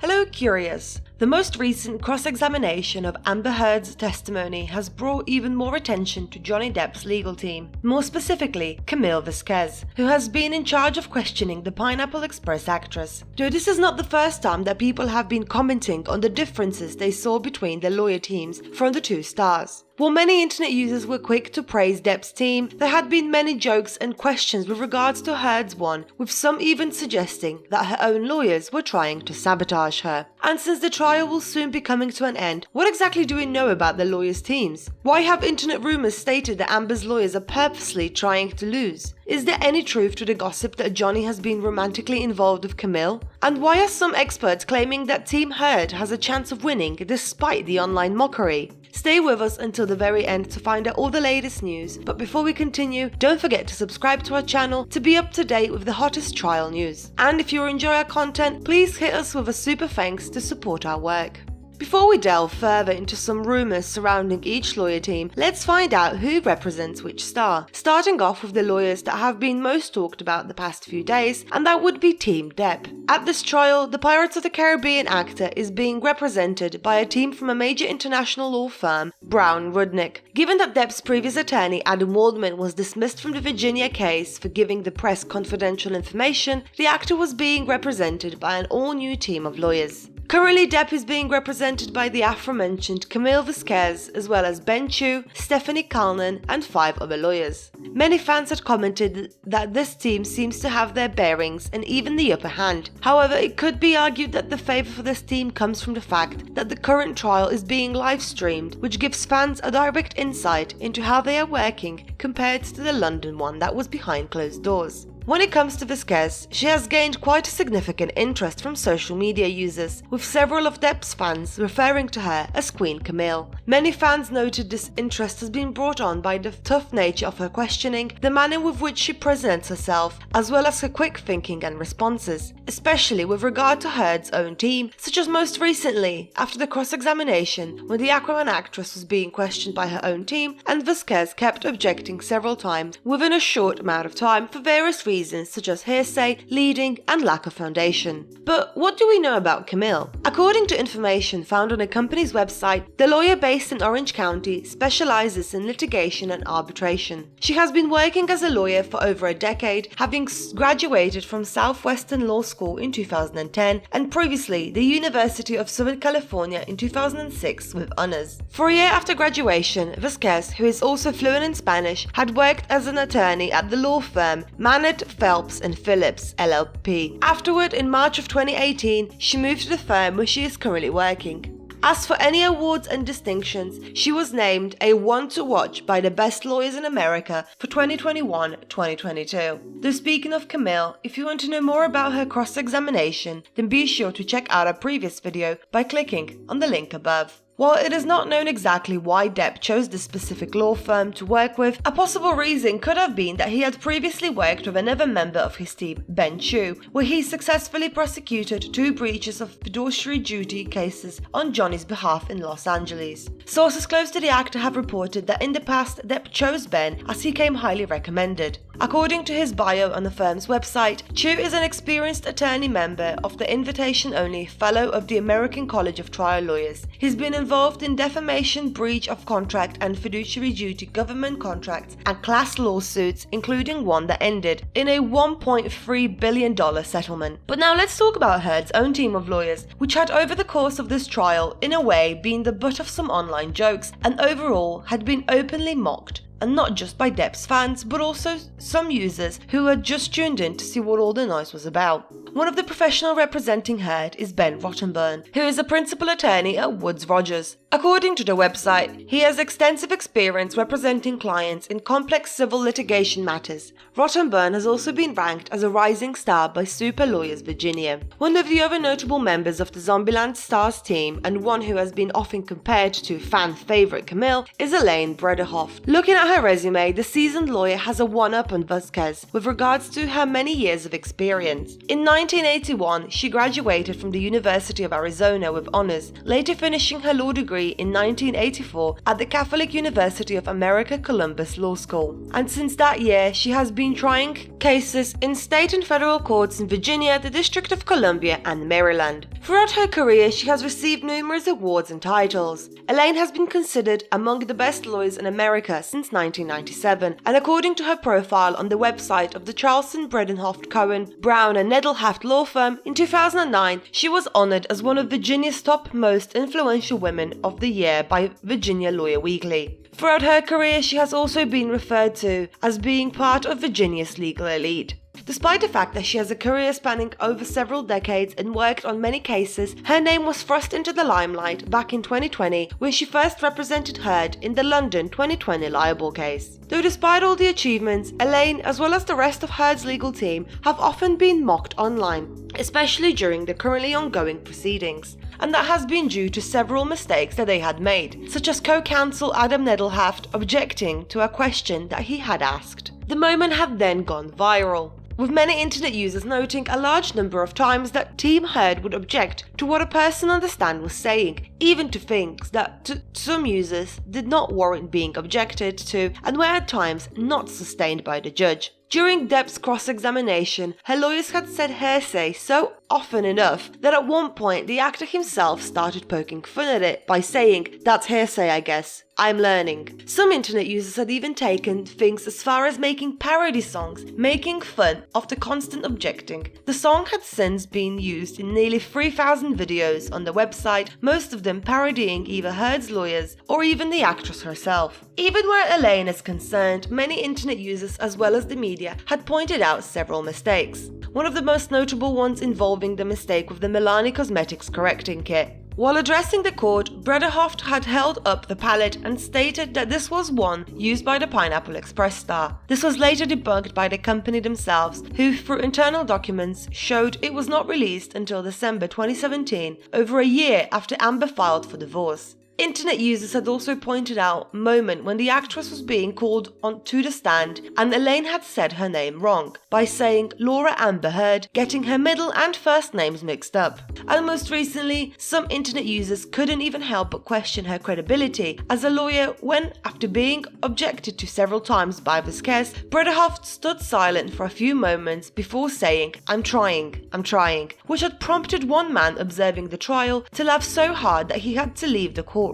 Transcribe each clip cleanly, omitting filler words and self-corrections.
Hello Curious! The most recent cross-examination of Amber Heard's testimony has brought even more attention to Johnny Depp's legal team, more specifically Camille Vasquez, who has been in charge of questioning the Pineapple Express actress. Though this is not the first time that people have been commenting on the differences they saw between the lawyer teams from the two stars. While many internet users were quick to praise Depp's team, there had been many jokes and questions with regards to Heard's one, with some even suggesting that her own lawyers were trying to sabotage her. And since the trial will soon be coming to an end, what exactly do we know about the lawyers' teams? Why have internet rumors stated that Amber's lawyers are purposely trying to lose? Is there any truth to the gossip that Johnny has been romantically involved with Camille? And why are some experts claiming that Team Heard has a chance of winning despite the online mockery? Stay with us until the very end to find out all the latest news, but before we continue, don't forget to subscribe to our channel to be up to date with the hottest trial news. And if you enjoy our content, please hit us with a super thanks to support our work. Before we delve further into some rumours surrounding each lawyer team, let's find out who represents which star. Starting off with the lawyers that have been most talked about the past few days, and that would be Team Depp. At this trial, the Pirates of the Caribbean actor is being represented by a team from a major international law firm, Brown Rudnick. Given that Depp's previous attorney Adam Waldman was dismissed from the Virginia case for giving the press confidential information, the actor was being represented by an all-new team of lawyers. Currently, Depp is being represented by the aforementioned Camille Vasquez, as well as Ben Chu, Stephanie Kalnan, and 5 other lawyers. Many fans had commented that this team seems to have their bearings and even the upper hand. However, it could be argued that the favour for this team comes from the fact that the current trial is being live streamed, which gives fans a direct insight into how they are working compared to the London one that was behind closed doors. When it comes to Vasquez, she has gained quite a significant interest from social media users, with several of Depp's fans referring to her as Queen Camille. Many fans noted this interest has been brought on by the tough nature of her questioning, the manner with which she presents herself, as well as her quick thinking and responses, especially with regard to Heard's own team, such as most recently after the cross-examination when the Aquaman actress was being questioned by her own team and Vasquez kept objecting several times within a short amount of time for various reasons such as hearsay, leading, and lack of foundation. But what do we know about Camille? According to information found on the company's website, the lawyer based in Orange County specializes in litigation and arbitration. She has been working as a lawyer for over a decade, having graduated from Southwestern Law School in 2010 and previously the University of Southern California in 2006 with honors. For a year after graduation, Vasquez, who is also fluent in Spanish, had worked as an attorney at the law firm Mannert, Phelps and Phillips LLP. Afterward, in March of 2018, she moved to the firm where she is currently working. As for any awards and distinctions, she was named a one to watch by the best lawyers in America for 2021-2022. Though speaking of Camille, if you want to know more about her cross-examination, then be sure to check out our previous video by clicking on the link above. While it is not known exactly why Depp chose this specific law firm to work with, a possible reason could have been that he had previously worked with another member of his team, Ben Chu, where he successfully prosecuted 2 breaches of fiduciary duty cases on Johnny's behalf in Los Angeles. Sources close to the actor have reported that in the past Depp chose Ben as he came highly recommended. According to his bio on the firm's website, Chu is an experienced attorney member of the invitation-only Fellow of the American College of Trial Lawyers. He's been involved in defamation, breach of contract and fiduciary duty government contracts and class lawsuits, including one that ended in a $1.3 billion settlement. But now let's talk about Heard's own team of lawyers, which had over the course of this trial, in a way, been the butt of some online jokes and overall had been openly mocked. And not just by Depp's fans, but also some users who had just tuned in to see what all the noise was about. One of the professionals representing Heard is Ben Rottenborn, who is a principal attorney at Woods Rogers. According to the website, he has extensive experience representing clients in complex civil litigation matters. Rottenborn has also been ranked as a rising star by Super Lawyers Virginia. One of the other notable members of the Zombieland Stars team, and one who has been often compared to fan favourite Camille, is Elaine Bredehoft. Looking at her resume, the seasoned lawyer has a one-up on Vasquez with regards to her many years of experience. In 1981, she graduated from the University of Arizona with honors, later finishing her law degree degree in 1984 at the Catholic University of America Columbus Law School, and since that year she has been trying cases in state and federal courts in Virginia, the District of Columbia, and Maryland. Throughout her career, she has received numerous awards and titles. Elaine has been considered among the best lawyers in America since 1997, and according to her profile on the website of the Charleston, Bredehoft, Cohen, Brown and Nedelhaft law firm, in 2009 she was honored as one of Virginia's top most influential women of the year by Virginia Lawyer Weekly. Throughout her career, she has also been referred to as being part of Virginia's legal elite. Despite the fact that she has a career spanning over several decades and worked on many cases, her name was thrust into the limelight back in 2020 when she first represented Heard in the London 2020 libel case. Though despite all the achievements, Elaine, as well as the rest of Heard's legal team, have often been mocked online, especially during the currently ongoing proceedings. And that has been due to several mistakes that they had made, such as co-counsel Adam Nedelhaft objecting to a question that he had asked. The moment had then gone viral, with many internet users noting a large number of times that Team Heard would object to what a person on the stand was saying, even to things that to some users did not warrant being objected to and were at times not sustained by the judge. During Depp's cross-examination, her lawyers had said hearsay so often enough that at one point the actor himself started poking fun at it by saying, "That's hearsay, I guess. I'm learning." Some internet users had even taken things as far as making parody songs, making fun of the constant objecting. The song had since been used in nearly 3,000 videos on the website, most of them parodying either Heard's lawyers or even the actress herself. Even where Elaine is concerned, many internet users as well as the media had pointed out several mistakes. One of the most notable ones involving the mistake with the Milani Cosmetics correcting kit. While addressing the court, Bredehoft had held up the palette and stated that this was one used by the Pineapple Express star. This was later debunked by the company themselves, who through internal documents showed it was not released until December 2017, over a year after Amber filed for divorce. Internet users had also pointed out a moment when the actress was being called on to the stand and Elaine had said her name wrong by saying Laura Amber Heard, getting her middle and first names mixed up. And most recently, some internet users couldn't even help but question her credibility as a lawyer when, after being objected to several times by Vasquez, Bredehoft stood silent for a few moments before saying, I'm trying, which had prompted one man observing the trial to laugh so hard that he had to leave the courtroom.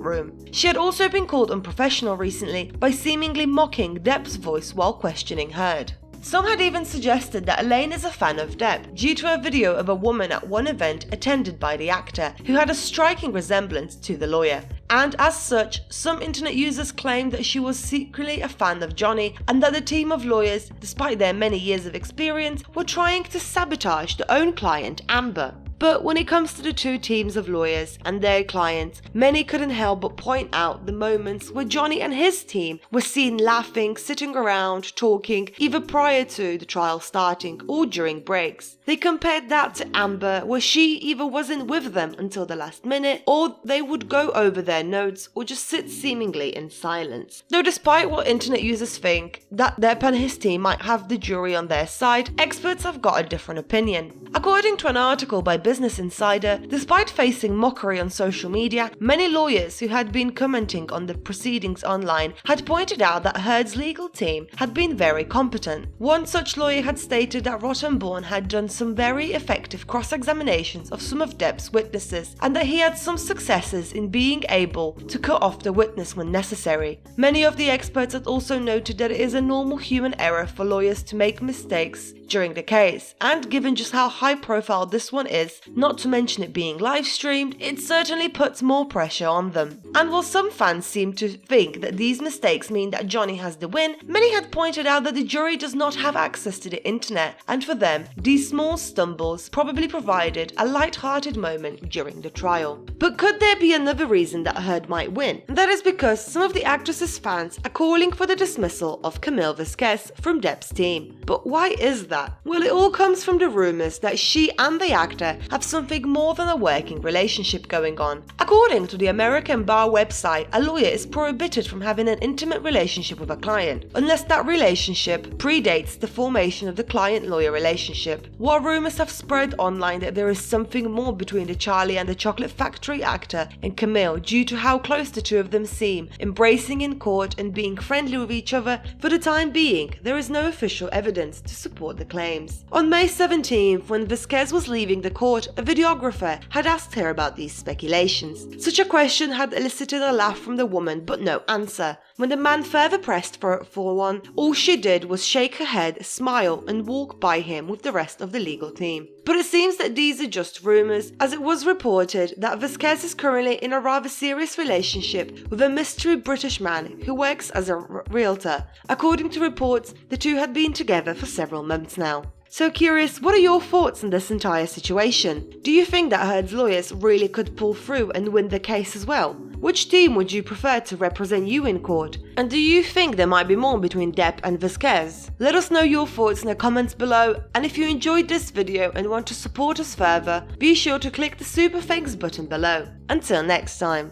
She had also been called unprofessional recently by seemingly mocking Depp's voice while questioning Heard. Some had even suggested that Elaine is a fan of Depp due to a video of a woman at one event attended by the actor who had a striking resemblance to the lawyer. And as such, some internet users claimed that she was secretly a fan of Johnny and that the team of lawyers, despite their many years of experience, were trying to sabotage their own client, Amber. But when it comes to the two teams of lawyers and their clients, many couldn't help but point out the moments where Johnny and his team were seen laughing, sitting around, talking, either prior to the trial starting or during breaks. They compared that to Amber, where she either wasn't with them until the last minute, or they would go over their notes or just sit seemingly in silence. Though despite what internet users think that Depp and his team might have the jury on their side, experts have got a different opinion. According to an article by Business Insider, despite facing mockery on social media, many lawyers who had been commenting on the proceedings online had pointed out that Heard's legal team had been very competent. One such lawyer had stated that Rottenborn had done some very effective cross-examinations of some of Depp's witnesses and that he had some successes in being able to cut off the witness when necessary. Many of the experts had also noted that it is a normal human error for lawyers to make mistakes during the case, and given just how high profile this one is, not to mention it being live streamed, it certainly puts more pressure on them. And while some fans seem to think that these mistakes mean that Johnny has the win, many had pointed out that the jury does not have access to the internet, and for them, these small stumbles probably provided a light-hearted moment during the trial. But could there be another reason that Heard might win? And that is because some of the actress's fans are calling for the dismissal of Camille Vasquez from Depp's team. But why is that? that? Well, it all comes from the rumours that she and the actor have something more than a working relationship going on. According to the American bar website, a lawyer is prohibited from having an intimate relationship with a client, unless that relationship predates the formation of the client-lawyer relationship. While rumours have spread online that there is something more between the Charlie and the Chocolate Factory actor and Camille due to how close the two of them seem, embracing in court and being friendly with each other, for the time being, there is no official evidence to support the claims. On May 17th, when Vasquez was leaving the court, a videographer had asked her about these speculations. Such a question had elicited a laugh from the woman, but no answer. When the man further pressed for one, all she did was shake her head, smile, and walk by him with the rest of the legal team. But it seems that these are just rumours, as it was reported that Vasquez is currently in a rather serious relationship with a mystery British man who works as a realtor. According to reports, the two had been together for several months now. So curious, what are your thoughts on this entire situation? Do you think that Heard's lawyers really could pull through and win the case as well? Which team would you prefer to represent you in court? And do you think there might be more between Depp and Vasquez? Let us know your thoughts in the comments below, and if you enjoyed this video and want to support us further, be sure to click the super thanks button below. Until next time.